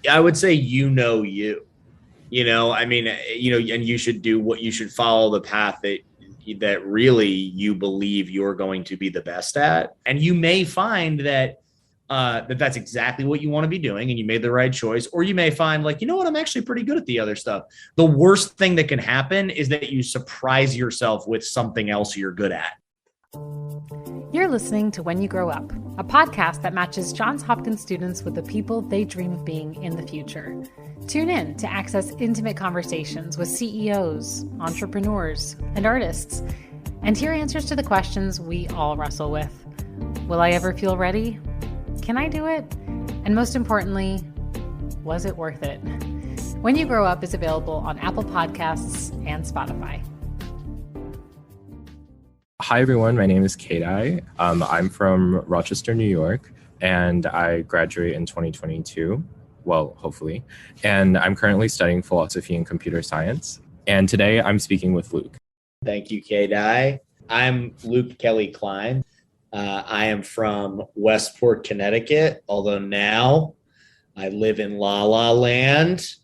I would say, I mean, and you should do what you should follow the path that really you believe you're going to be the best at. And you may find that's exactly what you want to be doing and you made the right choice. Or you may find like, you know what, I'm actually pretty good at the other stuff. The worst thing that can happen is that you surprise yourself with something else you're good at. You're listening to When You Grow Up, a podcast that matches Johns Hopkins students with the people they dream of being in the future. Tune in to access intimate conversations with CEOs, entrepreneurs, and artists, and hear answers to the questions we all wrestle with. Will I ever feel ready? Can I do it? And most importantly, was it worth it? When You Grow Up is available on Apple Podcasts and Spotify. Hi, everyone. My name is Keidai. I'm from Rochester, New York, and I graduate in 2022. Well, hopefully. And I'm currently studying philosophy and computer science. And today I'm speaking with Luke. Thank you, Keidai. I'm Luke Kelly-Clyne. I am from Westport, Connecticut, although now I live in La La Land.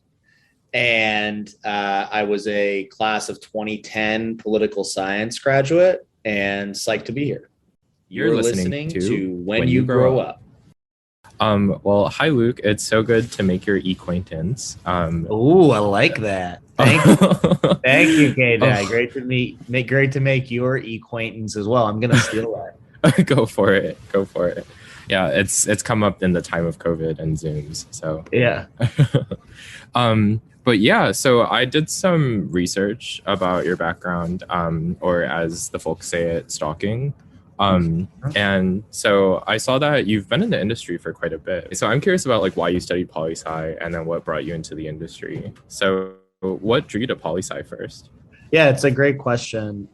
And I was a class of 2010 political science graduate and psyched to be here. You're listening to When You Grow Up. Well, hi, Luke. It's so good to make your acquaintance. Ooh, I like that. Thank you. Thank you, Keidai. Great to make your acquaintance as well. I'm going to steal that. Go for it. Yeah, it's come up in the time of COVID and Zooms. So yeah. But yeah, so I did some research about your background, or as the folks say it, stalking. And so I saw that you've been in the industry for quite a bit. So I'm curious about like why you studied poli-sci and then what brought you into the industry. So what drew you to poli-sci first? Yeah, it's a great question.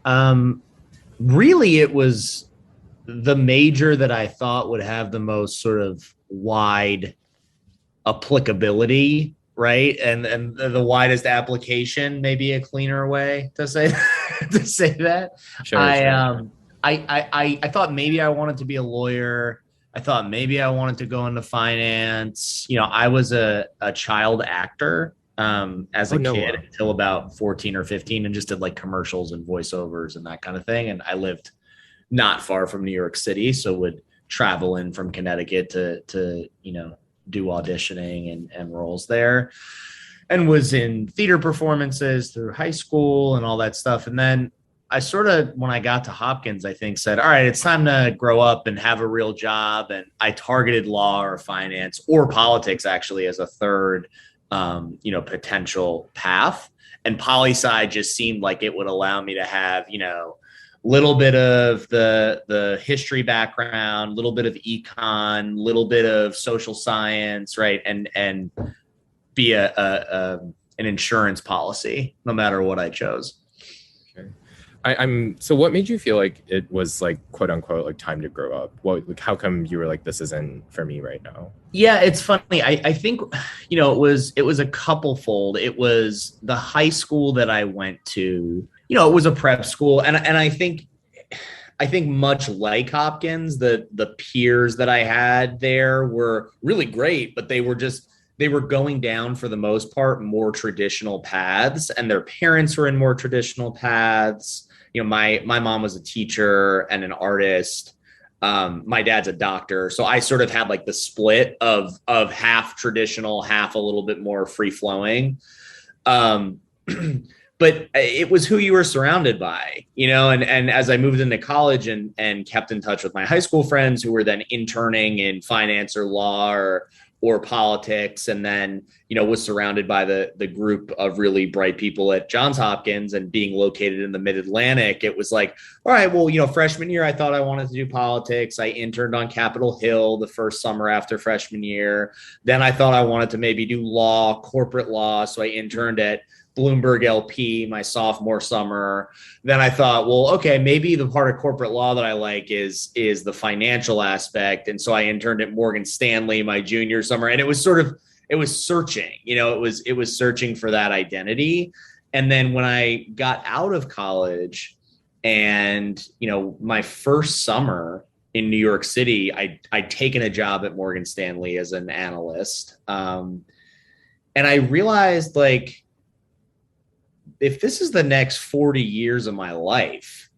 Really, it was the major that I thought would have the most sort of wide applicability, right? And the widest application, maybe a cleaner way to say that. Sure. I thought maybe I wanted to be a lawyer. I thought maybe I wanted to go into finance. I was a child actor as a kid until about 14 or 15 and just did like commercials and voiceovers and that kind of thing. And I lived not far from New York City, so would travel in from Connecticut to do auditioning and roles there, and was in theater performances through high school and all that stuff. And then I sort of, when I got to Hopkins, I think said, all right, it's time to grow up and have a real job. And I targeted law or finance or politics actually as a third, potential path. And poli-sci just seemed like it would allow me to have, little bit of the history background, little bit of econ, little bit of social science, right? And be an insurance policy, no matter what I chose. So what made you feel like it was like quote unquote like time to grow up? How come you were like, this isn't for me right now? Yeah, it's funny. I think it was a couple fold. It was the high school that I went to. It was a prep school, and I think much like Hopkins, the peers that I had there were really great, but they were going down for the most part more traditional paths, and their parents were in more traditional paths. My mom was a teacher and an artist. My dad's a doctor. So I sort of had like the split of half traditional, half a little bit more free flowing. But it was who you were surrounded by, and as I moved into college and kept in touch with my high school friends who were then interning in finance or law or politics, and then, was surrounded by the group of really bright people at Johns Hopkins and being located in the mid-Atlantic, it was like, all right, well, freshman year, I thought I wanted to do politics. I interned on Capitol Hill the first summer after freshman year. Then I thought I wanted to maybe do law, corporate law. So I interned at Bloomberg LP my sophomore summer. Then I thought, well, okay, maybe the part of corporate law that I like is the financial aspect. And so I interned at Morgan Stanley my junior summer. And it was searching, it was searching for that identity. And then when I got out of college and, my first summer in New York City, I'd taken a job at Morgan Stanley as an analyst. And I realized, like, if this is the next 40 years of my life,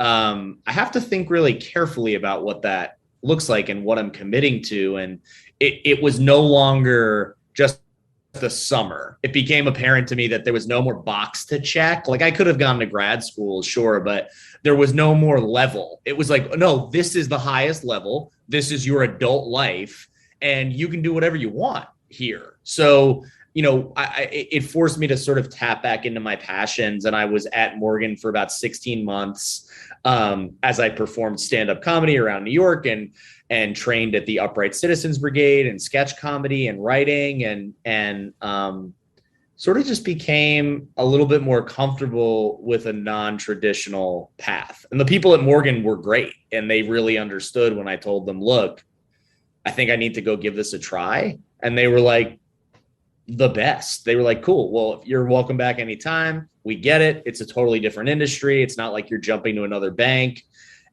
I have to think really carefully about what that looks like and what I'm committing to. And it was no longer just the summer. It became apparent to me that there was no more box to check. Like, I could have gone to grad school, sure, but there was no more level. It was like, no, this is the highest level. This is your adult life, and you can do whatever you want here. So, it forced me to sort of tap back into my passions. And I was at Morgan for about 16 months as I performed stand-up comedy around New York and trained at the Upright Citizens Brigade and sketch comedy and writing and sort of just became a little bit more comfortable with a non-traditional path. And the people at Morgan were great. And they really understood when I told them, look, I think I need to go give this a try. And they were like, the best. They were like, cool. Well, if you're welcome back anytime. We get it. It's a totally different industry. It's not like you're jumping to another bank.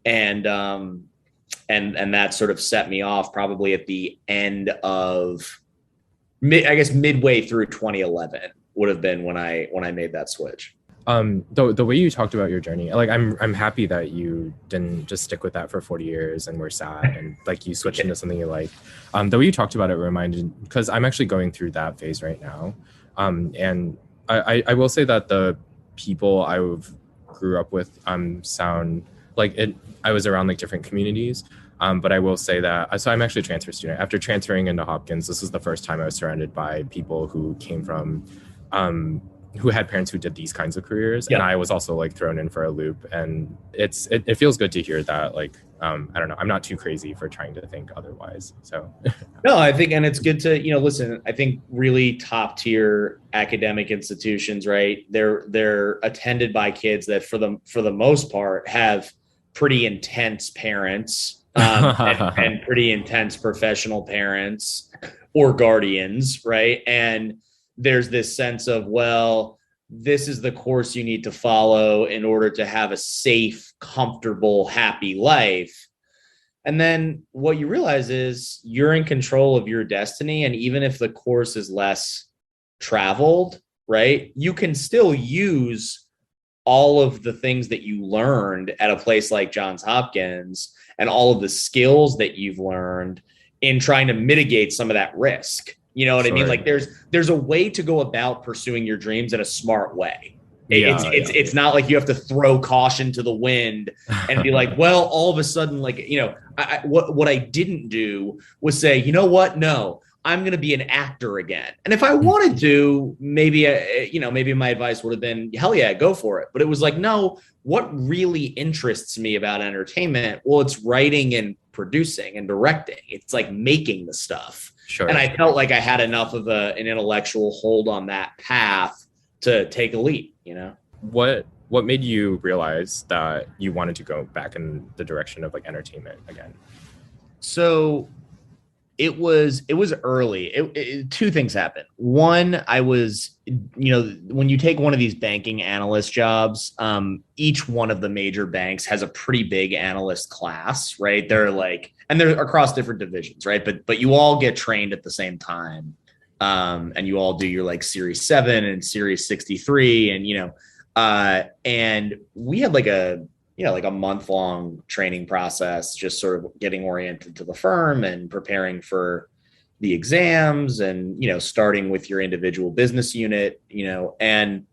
And that sort of set me off probably at the end of midway through 2011 would have been when I made that switch. The way you talked about your journey, like I'm happy that you didn't just stick with that for 40 years and were sad and like you switched into something you like. The way you talked about it reminded, because I'm actually going through that phase right now. And I will say that the people I grew up with sound like it. I was around like different communities. But I will say that, so I'm actually a transfer student. After transferring into Hopkins, this is the first time I was surrounded by people who came from, who had parents who did these kinds of careers. Yeah. And I was also like thrown in for a loop. And it feels good to hear that, like, I don't know, I'm not too crazy for trying to think otherwise. So no, I think, and it's good to, listen, I think really top tier academic institutions, right? They're attended by kids that for the most part have pretty intense parents and pretty intense professional parents or guardians, right? And there's this sense of, well, this is the course you need to follow in order to have a safe, comfortable, happy life. And then what you realize is you're in control of your destiny. And even if the course is less traveled, right, you can still use all of the things that you learned at a place like Johns Hopkins and all of the skills that you've learned in trying to mitigate some of that risk. You know what I mean? Like there's a way to go about pursuing your dreams in a smart way. It's not like you have to throw caution to the wind and be like, well, all of a sudden, like, what I didn't do was say, you know what? No, I'm going to be an actor again. And if I wanted to, maybe my advice would have been, hell yeah, go for it. But it was like, no, what really interests me about entertainment? Well, it's writing and producing and directing. It's like making the stuff. Sure. And I felt like I had enough of an intellectual hold on that path to take a leap, What made you realize that you wanted to go back in the direction of like entertainment again? So it was early. Two things happened. One, I was, when you take one of these banking analyst jobs, each one of the major banks has a pretty big analyst class, right? They're like, and they're across different divisions, right? But you all get trained at the same time. And you all do your like Series 7 and Series 63. And, and we had like a month-long training process, just sort of getting oriented to the firm and preparing for the exams and, starting with your individual business unit, and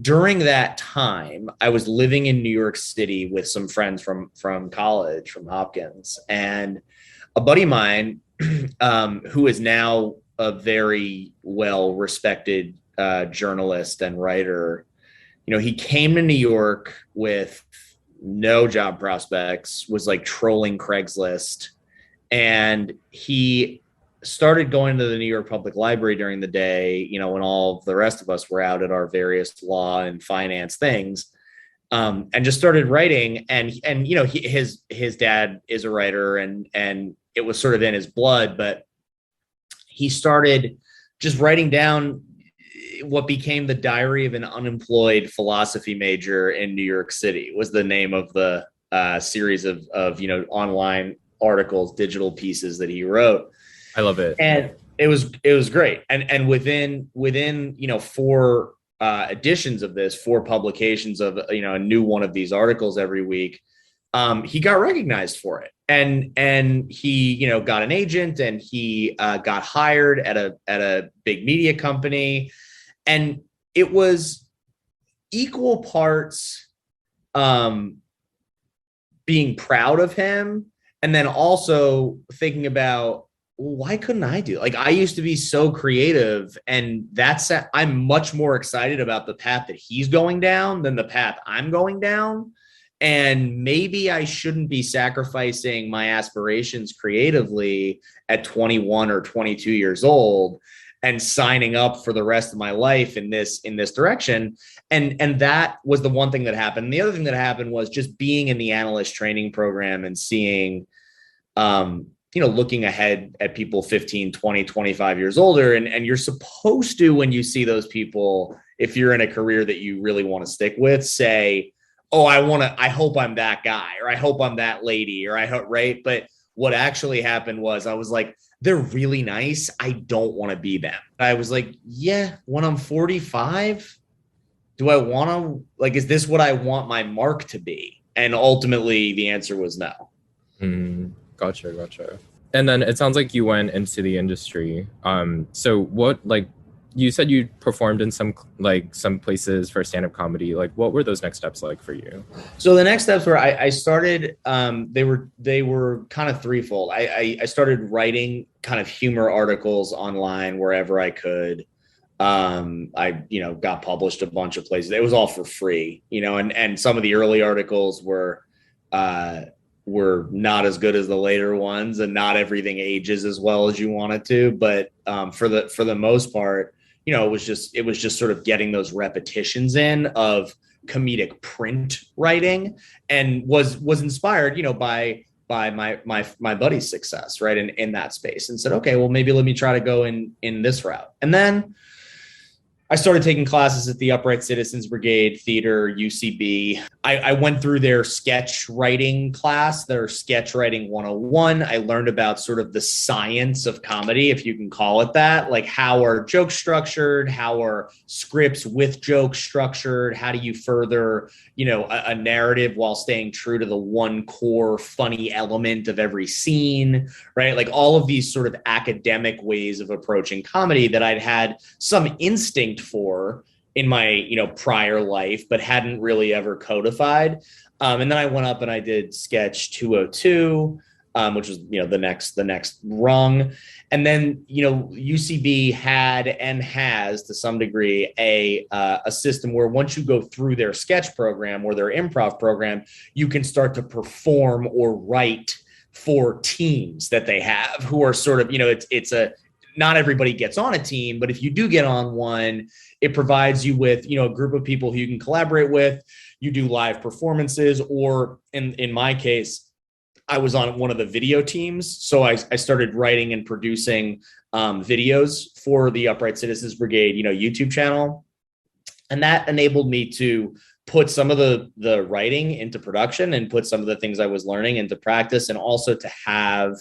during that time, I was living in New York City with some friends from college, from Hopkins, and a buddy of mine, who is now a very well-respected journalist and writer, he came to New York with no job prospects, was like trolling Craigslist. And he started going to the New York Public Library during the day, when all the rest of us were out at our various law and finance things, and just started writing. And his dad is a writer and it was sort of in his blood, but he started just writing down what became the Diary of an Unemployed Philosophy Major in New York City was the name of the series of online articles, digital pieces that he wrote. I love it. And it was great. And within, four editions of this, four publications of, a new one of these articles every week, he got recognized for it. And he, got an agent, and he got hired at a big media company. And it was equal parts being proud of him, and then also thinking about, well, why couldn't I do it? Like, I used to be so creative, and I'm much more excited about the path that he's going down than the path I'm going down. And maybe I shouldn't be sacrificing my aspirations creatively at 21 or 22 years old and signing up for the rest of my life in this direction. And that was the one thing that happened. The other thing that happened was just being in the analyst training program and seeing, looking ahead at people 15, 20, 25 years older. And you're supposed to, when you see those people, if you're in a career that you really want to stick with, say, oh, I hope I'm that guy, or I hope I'm that lady, or I hope, right? But what actually happened was I was like, they're really nice. I don't want to be them. I was like, yeah, when I'm 45, do I want to, like, is this what I want my mark to be? And ultimately the answer was no. Gotcha. And then it sounds like you went into the industry. So what, like, you said you performed in some places for stand-up comedy. Like, what were those next steps like for you? So the next steps were I started, they were kind of threefold. I started writing kind of humor articles online wherever I could. I got published a bunch of places. It was all for free, and some of the early articles were not as good as the later ones, and not everything ages as well as you want it to. But for the most part, it was just sort of getting those repetitions in of comedic print writing, and was inspired, by my buddy's success, right, in that space, and said, okay, well, maybe let me try to go in this route. And then I started taking classes at the Upright Citizens Brigade Theater, UCB. I went through their sketch writing class, their sketch writing 101. I learned about sort of the science of comedy, if you can call it that. Like, how are jokes structured? How are scripts with jokes structured? How do you further, a narrative while staying true to the one core funny element of every scene, right? Like, all of these sort of academic ways of approaching comedy that I'd had some instinct for in my, prior life, but hadn't really ever codified. And then I went up and I did sketch 202, which was, the next rung. And then, UCB had and has, to some degree, a system where once you go through their sketch program or their improv program, you can start to perform or write for teams that they have, who are sort of, not everybody gets on a team, but if you do get on one, it provides you with, a group of people who you can collaborate with. You do live performances, or in my case, I was on one of the video teams. So I started writing and producing videos for the Upright Citizens Brigade, YouTube channel. And that enabled me to put some of the writing into production and put some of the things I was learning into practice, and also to have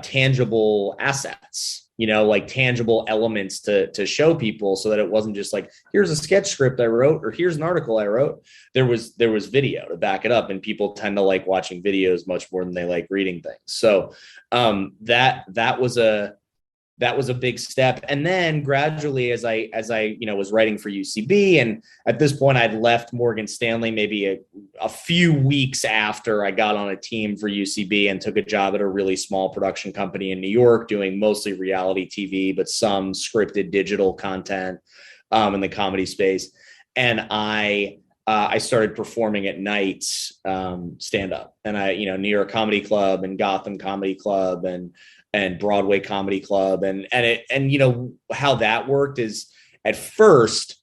tangible assets, like tangible elements to show people, so that it wasn't just like, here's a sketch script I wrote, or here's an article I wrote. There was video to back it up, and people tend to like watching videos much more than they like reading things. So that was a big step. And then gradually, as I was writing for UCB, and at this point I'd left Morgan Stanley maybe a few weeks after I got on a team for UCB, and took a job at a really small production company in New York, doing mostly reality TV, but some scripted digital content in the comedy space. And I started performing at nights, stand up, and New York Comedy Club and Gotham Comedy Club and Broadway Comedy Club. And how that worked is, at first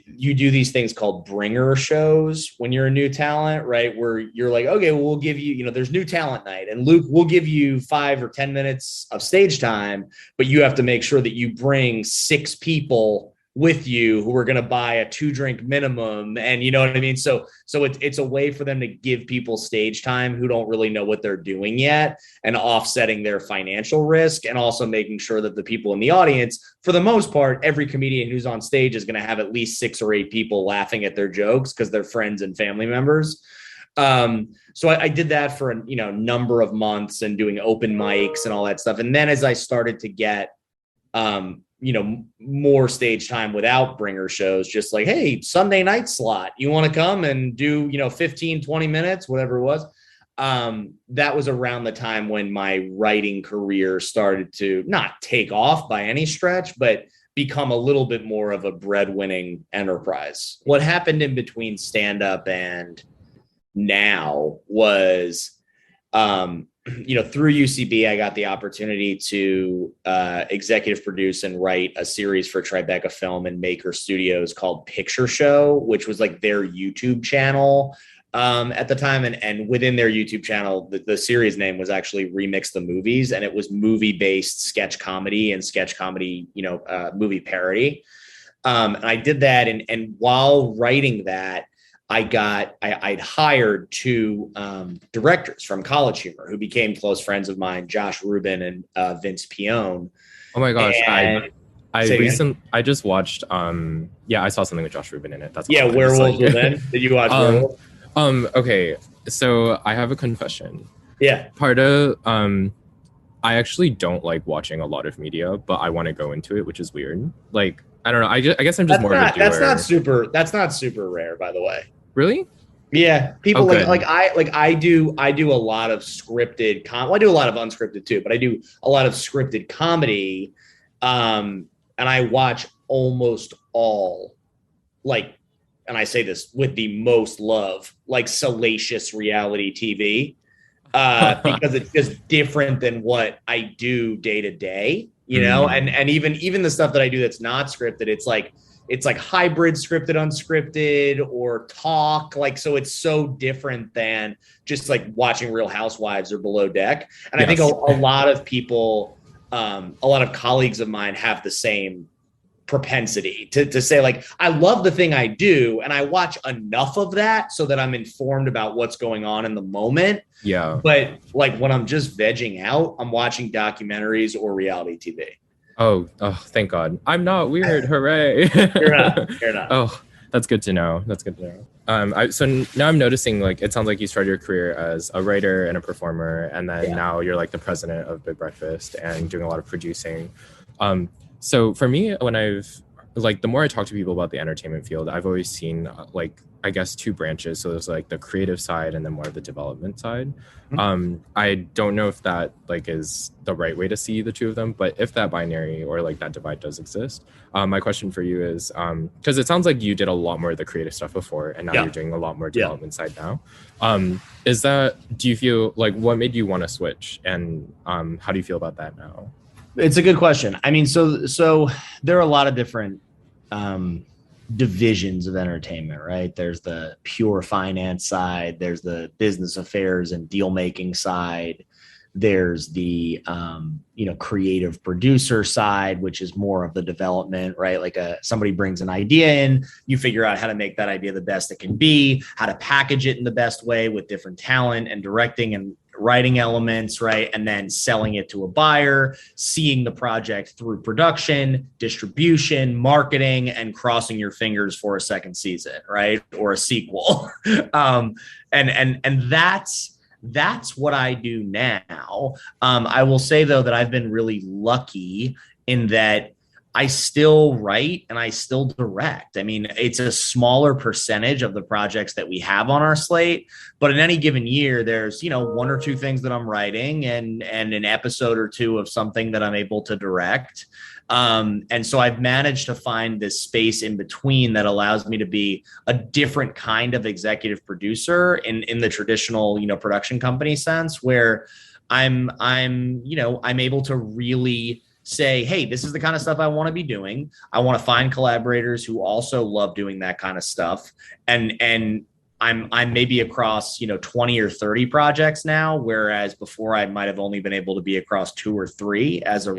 you do these things called bringer shows when you're a new talent, right? Where you're like, okay, well, we'll give you, there's new talent night, and Luke, we'll give you 5 or 10 minutes of stage time, but you have to make sure that you bring 6 people with you who are going to buy a 2-drink minimum, and you know what I mean. So it's a way for them to give people stage time who don't really know what they're doing yet, and offsetting their financial risk, and also making sure that the people in the audience, for the most part, every comedian who's on stage is going to have at least 6 or 8 people laughing at their jokes because they're friends and family members. So I did that for a number of months, and doing open mics and all that stuff. And then as I started to get more stage time without bringer shows, just like, hey, Sunday night slot, you want to come and do 15-20 minutes, whatever it was. That was around the time when my writing career started to not take off by any stretch, but become a little bit more of a breadwinning enterprise. What happened in between stand-up and now was through UCB, I got the opportunity to executive produce and write a series for Tribeca Film and Maker Studios called Picture Show, which was like their YouTube channel at the time. And within their YouTube channel, the series name was actually Remix the Movies, and it was movie-based sketch comedy and sketch comedy, movie parody. And I did that. And while writing that, I'd hired 2 directors from College Humor who became close friends of mine, Josh Rubin and Vince Pione. Oh my gosh. I just watched, I saw something with Josh Rubin in it. That's Werewolves Within. Did you watch Werewolves? Okay. So I have a confession. Yeah. Part of, I actually don't like watching a lot of media, but I want to go into it, which is weird. Like, I don't know. I guess I'm just more of a doer. That's not super rare, by the way. Really? Yeah, people I do a lot of scripted I do a lot of unscripted too, but I do a lot of scripted comedy, and I watch almost all, and I say this with the most love, salacious reality TV, because it's just different than what I do day to day, and even the stuff that I do that's not scripted, it's like hybrid scripted, unscripted, or talk. So it's so different than just like watching Real Housewives or Below Deck. And yes. I think a lot of people, a lot of colleagues of mine have the same propensity to say, I love the thing I do, and I watch enough of that so that I'm informed about what's going on in the moment. Yeah. But when I'm just vegging out, I'm watching documentaries or reality TV. Oh, thank God. I'm not weird. Hooray. You're not. Oh, that's good to know. So now I'm noticing, it sounds like you started your career as a writer and a performer, and then now you're the president of Big Breakfast and doing a lot of producing. So for me, when the more I talk to people about the entertainment field, I've always seen I guess 2 branches. So there's the creative side and then more of the development side. Mm-hmm. I don't know if that is the right way to see the 2 of them, but if that binary or that divide does exist, my question for you is, because it sounds like you did a lot more of the creative stuff before, and now you're doing a lot more development side now. Do you feel what made you want to switch, and how do you feel about that now? It's a good question. I mean, so there are a lot of different divisions of entertainment, right? There's the pure finance side, there's the business affairs and deal making side, there's the creative producer side, which is more of the development, right? Somebody brings an idea in, you figure out how to make that idea the best it can be, how to package it in the best way with different talent and directing and writing elements, right? And then selling it to a buyer, seeing the project through production, distribution, marketing, and crossing your fingers for a second season, right? Or a sequel. And that's what I do now. I will say, though, that I've been really lucky in that I still write and I still direct. I mean, it's a smaller percentage of the projects that we have on our slate, but in any given year, there's, 1 or 2 things that I'm writing and an episode or 2 of something that I'm able to direct. And so I've managed to find this space in between that allows me to be a different kind of executive producer in the traditional, production company sense, where I'm able to really say, hey, this is the kind of stuff I want to be doing. I want to find collaborators who also love doing that kind of stuff. And I'm maybe across, 20 or 30 projects now, whereas before I might have only been able to be across 2 or 3 as a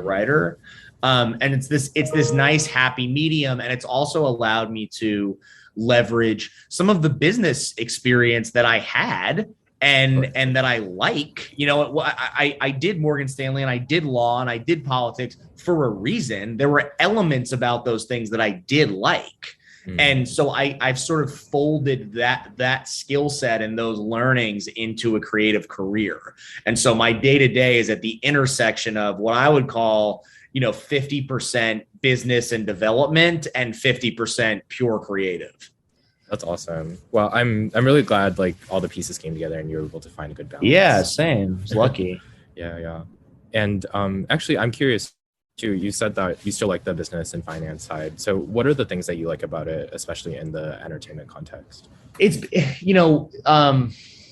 writer. And it's this nice happy medium. And it's also allowed me to leverage some of the business experience that I had and that I like. I did Morgan Stanley and I did law and I did politics for a reason. There were elements about those things that I did like. And so I've sort of folded that skill set and those learnings into a creative career. And so my day-to-day is at the intersection of what I would call, 50% business and development and 50% pure creative. That's awesome. Well, I'm really glad like all the pieces came together and you were able to find a good balance. Yeah, same. I was lucky. Yeah. And actually, I'm curious too. You said that you still like the business and finance side. So what are the things that you like about it, especially in the entertainment context? It's,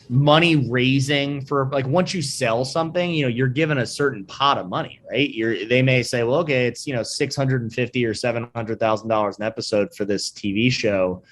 money raising for like, once you sell something, you're given a certain pot of money, right? They may say, well, okay, it's, $650,000 or $700,000 an episode for this TV show.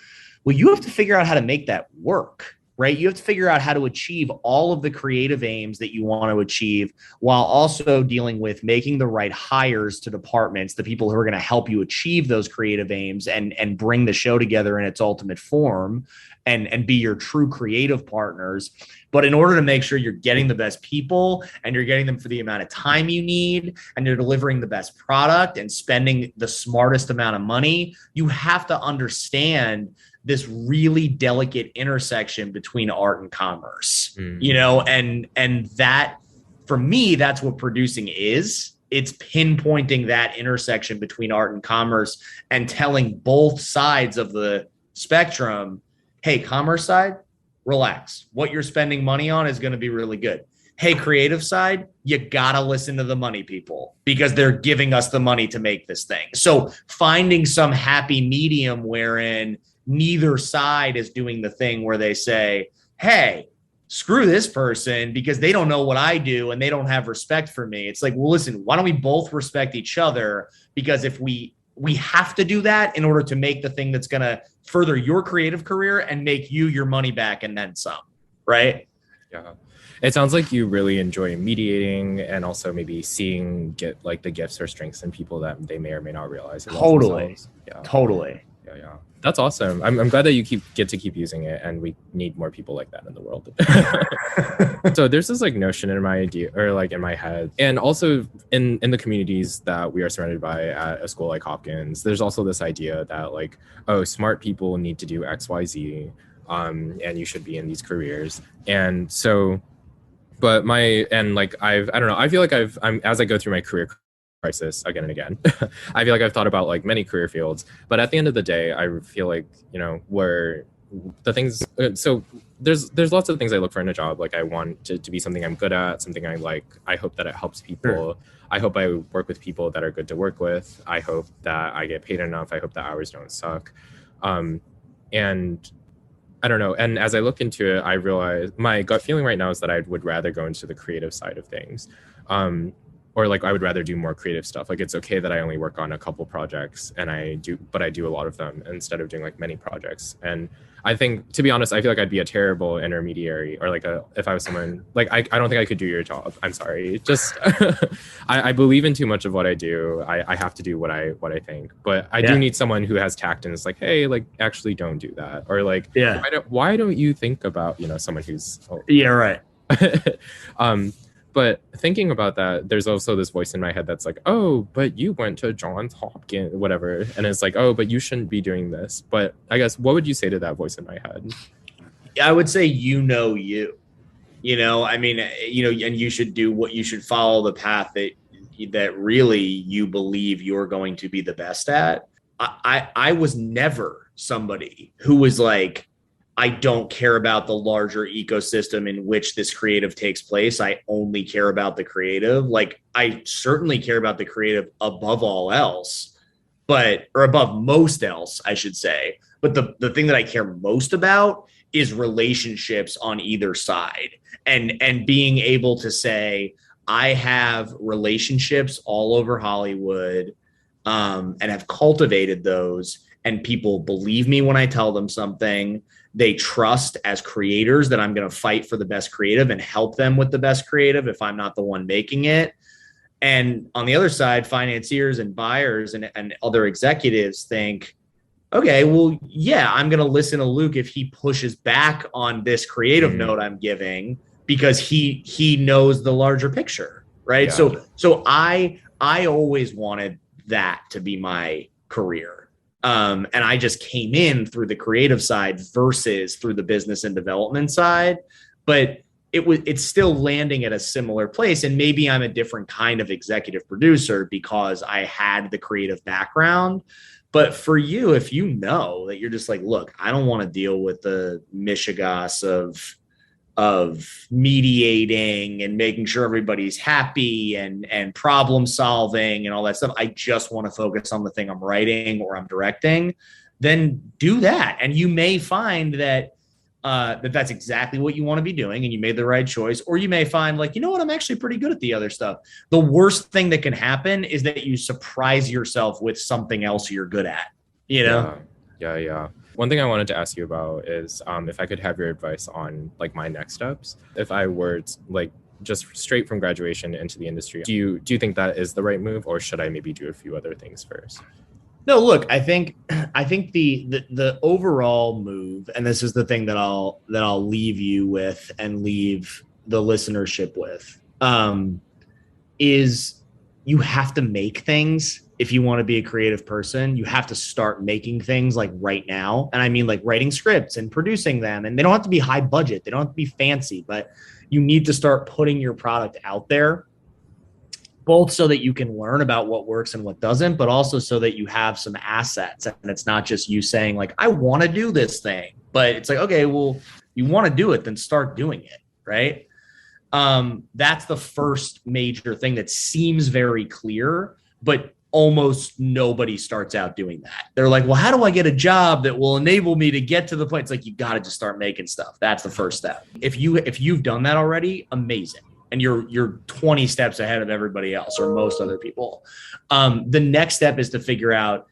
Well, you have to figure out how to make that work, right? You have to figure out how to achieve all of the creative aims that you want to achieve while also dealing with making the right hires to departments, the people who are going to help you achieve those creative aims and bring the show together in its ultimate form and be your true creative partners. But in order to make sure you're getting the best people and you're getting them for the amount of time you need and you're delivering the best product and spending the smartest amount of money, you have to understand this really delicate intersection between art and commerce, and that, for me, that's what producing is. It's pinpointing that intersection between art and commerce and telling both sides of the spectrum, hey, commerce side, relax. What you're spending money on is going to be really good. Hey, creative side, you got to listen to the money people because they're giving us the money to make this thing. So finding some happy medium wherein neither side is doing the thing where they say, hey, screw this person because they don't know what I do and they don't have respect for me. It's like, well, listen, why don't we both respect each other? Because if we have to do that in order to make the thing that's going to further your creative career and make you your money back and then some, right? Yeah. It sounds like you really enjoy mediating and also maybe get like the gifts or strengths in people that they may or may not realize. Totally. Yeah. Totally. Yeah. That's awesome. I'm glad that you get to keep using it, and we need more people like that in the world. So there's this like notion in my idea or like in my head, and also in the communities that we are surrounded by at a school like Hopkins, there's also this idea that like, oh, smart people need to do XYZ, and you should be in these careers. And so, but I don't know, I feel like I'm as I go through my career crisis again and again, I feel like I've thought about like many career fields, but at the end of the day, I feel like, where the things, so there's lots of things I look for in a job. Like I want to be something I'm good at, something I like. I hope that it helps people. Sure. I hope I work with people that are good to work with. I hope that I get paid enough. I hope the hours don't suck. And I don't know. And as I look into it, I realize my gut feeling right now is that I would rather go into the creative side of things. Or like I would rather do more creative stuff. Like it's okay that I only work on a couple projects and I do a lot of them instead of doing like many projects. And I think, to be honest, I feel like I'd be a terrible intermediary, or like if I was someone like, I don't think I could do your job. I'm sorry. Just, I believe in too much of what I do. I have to do what I think, but I do need someone who has tact and is like, hey, like actually don't do that. Or like, why don't you think about, someone who's, right. But thinking about that, there's also this voice in my head that's like, oh, but you went to Johns Hopkins, whatever. And it's like, oh, but you shouldn't be doing this. But I guess, what would you say to that voice in my head? I would say, and you should do what you should follow the path that really you believe you're going to be the best at. I was never somebody who was like, I don't care about the larger ecosystem in which this creative takes place. I only care about the creative. Like I certainly care about the creative above all else, or above most else, I should say. But the thing that I care most about is relationships on either side and being able to say, I have relationships all over Hollywood and have cultivated those, and people believe me when I tell them something. They trust as creators that I'm going to fight for the best creative and help them with the best creative if I'm not the one making it. And on the other side, financiers and buyers and other executives think, okay, well, yeah, I'm going to listen to Luke if he pushes back on this creative note I'm giving, because he knows the larger picture, right? Yeah. So I always wanted that to be my career. And I just came in through the creative side versus through the business and development side. But it's still landing at a similar place. And maybe I'm a different kind of executive producer because I had the creative background. But for you, if you know that you're just like, look, I don't want to deal with the mishigas of mediating and making sure everybody's happy and problem solving and all that stuff. I just want to focus on the thing I'm writing or I'm directing. Then do that, and you may find that that's exactly what you want to be doing and you made the right choice. Or you may find like, you know what, I'm actually pretty good at the other stuff. The worst thing that can happen is that you surprise yourself with something else you're good at, you know? Yeah. One thing I wanted to ask you about is if I could have your advice on like my next steps. If I were like just straight from graduation into the industry, do you think that is the right move, or should I maybe do a few other things first? No, look, I think the overall move, and this is the thing that I'll leave you with and leave the listenership with, is you have to make things. If you want to be a creative person, you have to start making things like right now. And I mean like writing scripts and producing them. And they don't have to be high budget. They don't have to be fancy, but you need to start putting your product out there, both so that you can learn about what works and what doesn't, but also so that you have some assets. And it's not just you saying like, I want to do this thing, but it's like, okay, well, you want to do it, then start doing it. Right. That's the first major thing that seems very clear, but almost nobody starts out doing that. They're like, well, how do I get a job that will enable me to get to the point? It's like, you got to just start making stuff. That's the first step. If you've done that already, amazing. And you're 20 steps ahead of everybody else or most other people. The next step is to figure out,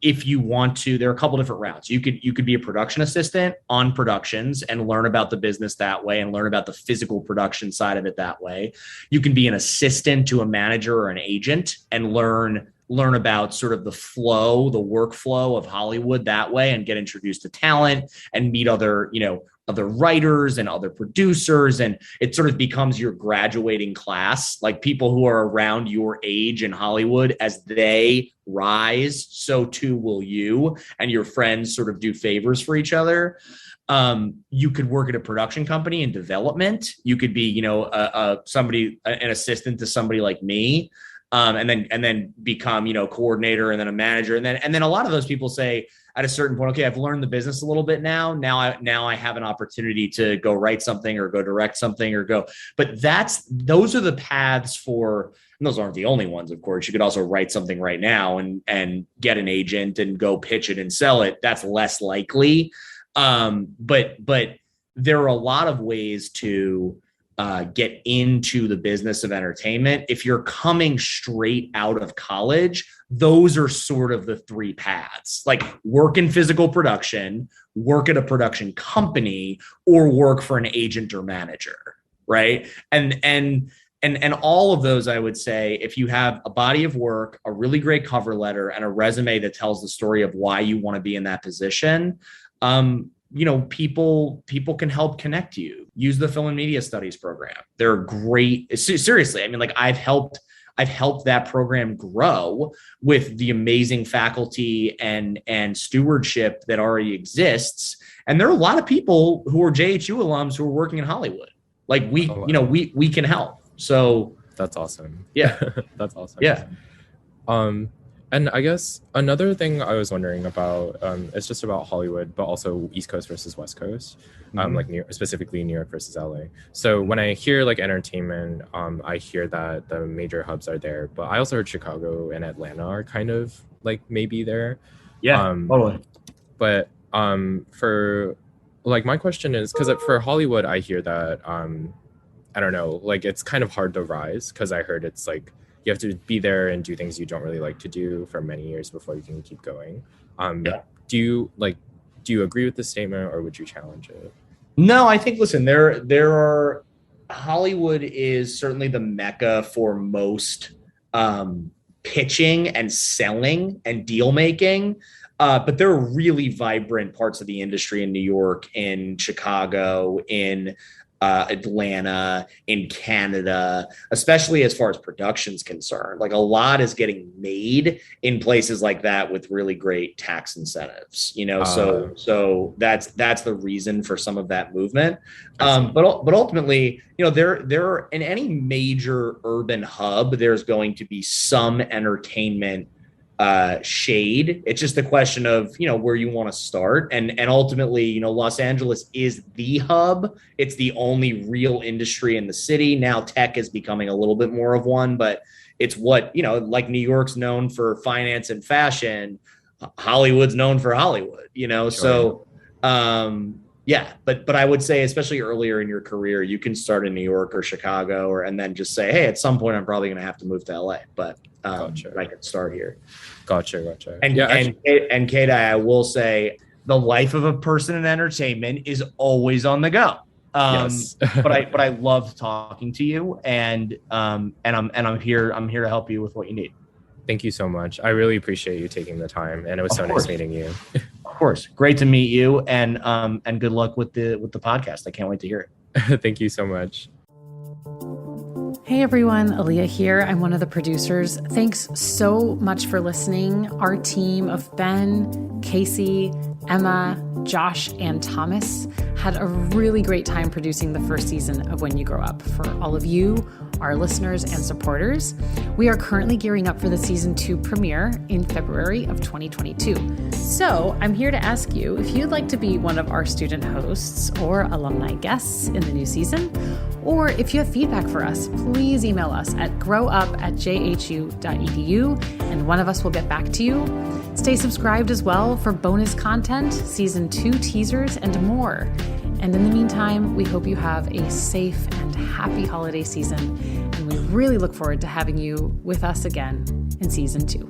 if you want to, there are a couple different routes. You could be a production assistant on productions and learn about the business that way and learn about the physical production side of it that way. You can be an assistant to a manager or an agent and learn about sort of the workflow of Hollywood that way, and get introduced to talent and meet other writers and other producers. And it sort of becomes your graduating class, like people who are around your age in Hollywood. As they rise, so too will you, and your friends sort of do favors for each other. You could work at a production company in development. You could be, an assistant to somebody like me. And then become, coordinator and then a manager. And then a lot of those people say at a certain point, okay, I've learned the business a little bit now. Now I have an opportunity to go write something or go direct something but those are the paths for, and those aren't the only ones, of course. You could also write something right now and get an agent and go pitch it and sell it. That's less likely. But there are a lot of ways to get into the business of entertainment. If you're coming straight out of college, those are sort of the three paths: like work in physical production, work at a production company, or work for an agent or manager. Right. And all of those, I would say, if you have a body of work, a really great cover letter, and a resume that tells the story of why you want to be in that position, people can help connect you. Use the Film and Media Studies program. They're great. Seriously. I mean, like I've helped that program grow with the amazing faculty and stewardship that already exists. And there are a lot of people who are JHU alums who are working in Hollywood. Like we can help. So that's awesome. Yeah. That's awesome. Yeah. And I guess another thing I was wondering about is just about Hollywood, but also East Coast versus West Coast, like specifically New York versus LA. So when I hear like entertainment, I hear that the major hubs are there, but I also heard Chicago and Atlanta are kind of like maybe there. Yeah, totally. But for like my question is, because for Hollywood, I hear that I don't know, like it's kind of hard to rise, because I heard it's like you have to be there and do things you don't really like to do for many years before you can keep going. Do you agree with this statement, or would you challenge it? No, I think, listen, there are, Hollywood is certainly the mecca for most pitching and selling and deal making. But there are really vibrant parts of the industry in New York, in Chicago, in Atlanta, in Canada, especially as far as production's concerned. Like a lot is getting made in places like that with really great tax incentives, so that's the reason for some of that movement. But ultimately, there are, in any major urban hub, there's going to be some entertainment shade. It's just a question of where you want to start, and ultimately Los Angeles is the hub. It's the only real industry in the city. Now tech is becoming a little bit more of one, but it's what like New York's known for finance and fashion, Hollywood's known for Hollywood. Sure. So yeah, but I would say, especially earlier in your career, you can start in New York or Chicago, and then just say, hey, at some point I'm probably going to have to move to LA, but gotcha. I can start here. Gotcha. And Keidai, I will say, the life of a person in entertainment is always on the go. Yes. but I loved talking to you, and I'm here to help you with what you need. Thank you so much. I really appreciate you taking the time, and it was so nice meeting you. Of course, great to meet you, and good luck with the podcast. I can't wait to hear it. Thank you so much. Hey everyone, Aaliyah here. I'm one of the producers. Thanks so much for listening. Our team of Ben, Casey, Emma, Josh, and Thomas had a really great time producing the first season of When You Grow Up. For all of you, our listeners and supporters, we are currently gearing up for the season 2 premiere in February of 2022. So I'm here to ask you if you'd like to be one of our student hosts or alumni guests in the new season, or if you have feedback for us, please email us at growup@jhu.edu and one of us will get back to you. Stay subscribed as well for bonus content, season 2 teasers, and more. And in the meantime, we hope you have a safe and happy holiday season, and we really look forward to having you with us again in season 2.